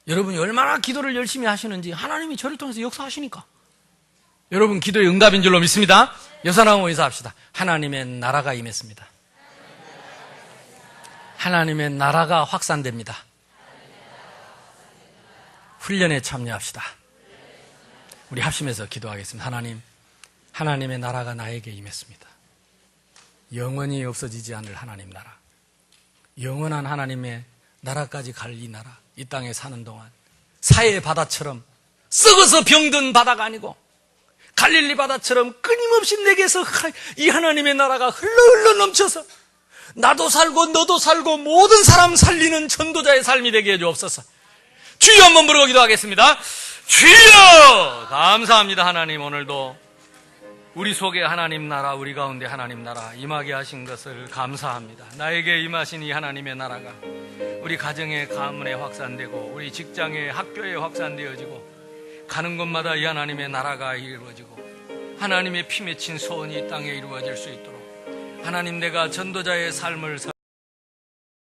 여러분이 얼마나 기도를 열심히 하시는지 하나님이 저를 통해서 역사하시니까. 여러분 기도의 응답인 줄로 믿습니다. 여사나무 인사합시다. 하나님의 나라가 임했습니다. 하나님의 나라가 확산됩니다. 훈련에 참여합시다. 우리 합심해서 기도하겠습니다. 하나님, 하나님의 나라가 나에게 임했습니다. 영원히 없어지지 않을 하나님 나라, 영원한 하나님의 나라까지 갈 이 나라, 이 땅에 사는 동안 사해 바다처럼 썩어서 병든 바다가 아니고 갈릴리 바다처럼 끊임없이 내게서 이 하나님의 나라가 흘러 넘쳐서 나도 살고 너도 살고 모든 사람 살리는 전도자의 삶이 되게 해주옵소서. 주여 한번 부르고 기도하겠습니다. 주여! 감사합니다. 하나님, 오늘도 우리 속에 하나님 나라, 우리 가운데 하나님 나라 임하게 하신 것을 감사합니다. 나에게 임하신 이 하나님의 나라가 우리 가정의 가문에 확산되고 우리 직장의 학교에 확산되어지고 가는 곳마다 이 하나님의 나라가 이루어지고 하나님의 피 맺힌 소원이 이 땅에 이루어질 수 있도록 하나님, 내가 전도자의 삶을